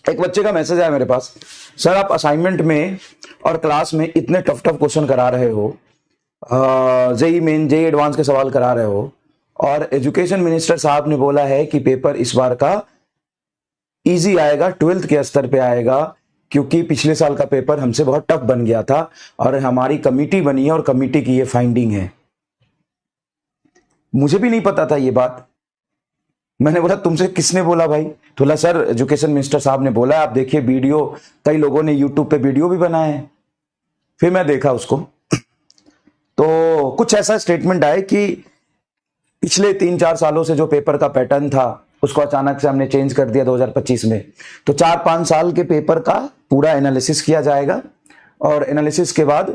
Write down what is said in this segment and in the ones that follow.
एक बच्चे का मैसेज आया मेरे पास, सर आप असाइनमेंट में और क्लास में इतने टफ टफ क्वेश्चन करा रहे हो, जेई मेन जेई एडवांस के सवाल करा रहे हो, और एजुकेशन मिनिस्टर साहब ने बोला है कि पेपर इस बार का इजी आएगा, 12th के स्तर पे आएगा, क्योंकि पिछले साल का पेपर हमसे बहुत टफ बन गया था और हमारी कमिटी बनी है और कमिटी की ये फाइंडिंग है। मुझे भी नहीं पता था ये बात। मैंने बोला तुमसे किसने बोला भाई? तो बोला सर एजुकेशन मिनिस्टर साहब ने बोला, आप देखिए वीडियो, कई लोगों ने यूट्यूब पे वीडियो भी बनाए हैं। फिर मैं देखा उसको तो कुछ ऐसा स्टेटमेंट आया कि पिछले 3-4 सालों से जो पेपर का पैटर्न था उसको अचानक से हमने चेंज कर दिया 2025 में। तो 4-5 साल के पेपर का पूरा एनालिसिस किया जाएगा और एनालिसिस के बाद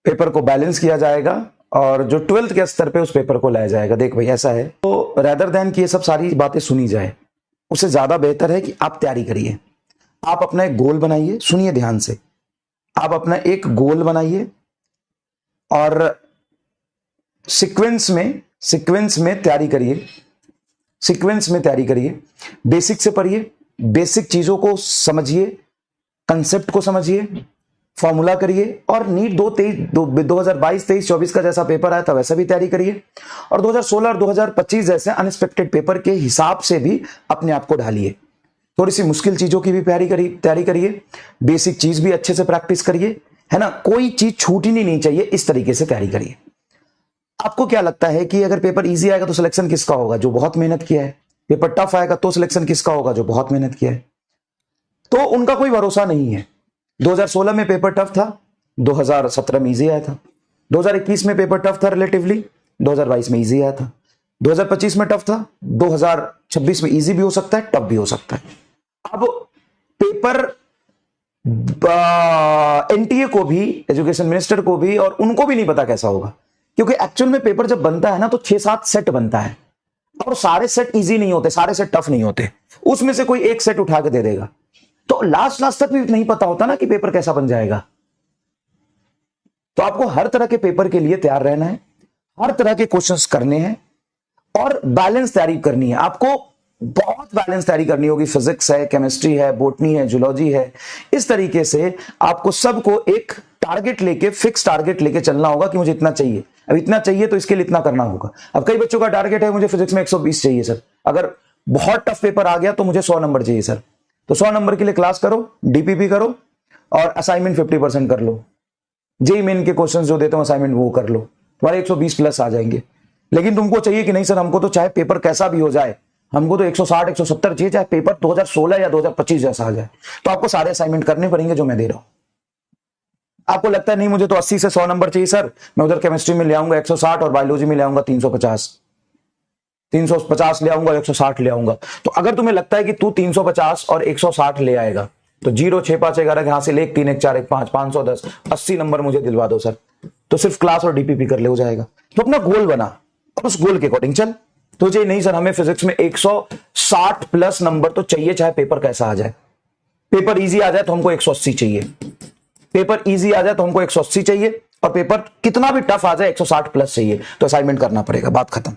पेपर को बैलेंस किया जाएगा और जो 12th के स्तर पे उस पेपर को लाया जाएगा। देख भाई ऐसा है, तो रेदर देन कि ये सब सारी बातें सुनी जाए, उससे ज्यादा बेहतर है कि आप तैयारी करिए। आप अपना एक गोल बनाइए, सुनिए ध्यान से, आप अपना एक गोल बनाइए और सीक्वेंस में तैयारी करिए। सीक्वेंस में तैयारी करिए, बेसिक से पढ़िए, बेसिक चीजों को समझिए, कंसेप्ट को समझिए, फॉर्मूला करिए और नीट 2022-23-24 का जैसा पेपर आया था वैसा भी तैयारी करिए और 2016 और 2025 जैसे अनएक्सपेक्टेड पेपर के हिसाब से भी अपने आप को ढालिए। थोड़ी सी मुश्किल चीजों की भी तैयारी करिए, बेसिक चीज भी अच्छे से प्रैक्टिस करिए, है ना, कोई चीज छूटनी नहीं चाहिए, इस तरीके से तैयारी करिए। आपको क्या लगता है कि अगर पेपर इजी आएगा तो सिलेक्शन किसका होगा? जो बहुत मेहनत किया है। पेपर टफ आएगा तो सिलेक्शन किसका होगा? जो बहुत मेहनत किया है। तो उनका कोई भरोसा नहीं है। 2016 में पेपर टफ था, 2017 में इजी आया था। 2021 में पेपर टफ था रिलेटिवली, 2022 में इजी आया था। 2025 में टफ था, 2026 में इजी भी हो सकता है, टफ भी हो सकता है। अब पेपर एनटीए को भी, एजुकेशन मिनिस्टर को भी और उनको भी नहीं पता कैसा होगा, क्योंकि एक्चुअल में पेपर जब बनता है ना तो 6-7 सेट बनता है और सारे सेट इजी नहीं होते, सारे सेट टफ नहीं होते, उसमें से कोई एक सेट उठा के दे देगा। तो लास्ट तक भी नहीं पता होता ना कि पेपर कैसा बन जाएगा। तो आपको हर तरह के पेपर के लिए तैयार रहना है, हर तरह के क्वेश्चंस करने हैं और बैलेंस तैयारी करनी है। आपको बहुत बैलेंस तैयारी करनी होगी। फिजिक्स है, केमिस्ट्री है, बोटनी है, जूलॉजी है, इस तरीके से आपको सबको एक टारगेट लेके, फिक्स टारगेट लेके चलना होगा कि मुझे इतना चाहिए, अब इतना चाहिए तो इसके लिए इतना करना होगा। अब कई बच्चों का टारगेट है मुझे फिजिक्स में 120 चाहिए सर, अगर बहुत टफ पेपर आ गया तो मुझे 100 नंबर चाहिए सर, तो 100 नंबर के लिए क्लास करो, डीपीपी करो और असाइनमेंट 50% कर लो। जेई मेन के क्वेश्चन जो देते हो असाइनमेंट वो कर लो, तुम्हारे 120 प्लस आ जाएंगे। लेकिन तुमको चाहिए कि नहीं सर हमको तो चाहे पेपर कैसा भी हो जाए, हमको तो 160-170 चाहिए, चाहे पेपर 2016 या 2025 जैसा आ जाए, तो आपको सारे असाइनमेंट करने पड़ेंगे जो मैं दे रहा हूं। आपको लगता है नहीं मुझे तो 80 से 100 नंबर चाहिए सर, मैं उधर केमिस्ट्री में ले आऊंगा 160 और बायोलॉजी में ले आऊंगा 350 ले आऊंगा, 160 ले आऊंगा। तो अगर तुम्हें लगता है कि तू 350 और 160 ले आएगा तो 0 6 5 11 यहां से ले 1 3 1 4 1 5 510 80 नंबर मुझे दिलवा दो सर, तो सिर्फ क्लास और डीपीपी कर ले हो जाएगा। तो अपना गोल बना और उस गोल के अकॉर्डिंग चल। तो ये नहीं सर हमें फिजिक्स में 160 प्लस नंबर तो चाहिए, चाहे पेपर कैसा आ जाए। पेपर इजी आ जाए तो हमको 180 चाहिए, पेपर इजी आ जाए तो हमको 180 चाहिए और पेपर कितना भी टफ आ जाए 160 प्लस चाहिए, तो असाइनमेंट करना पड़ेगा, बात खत्म।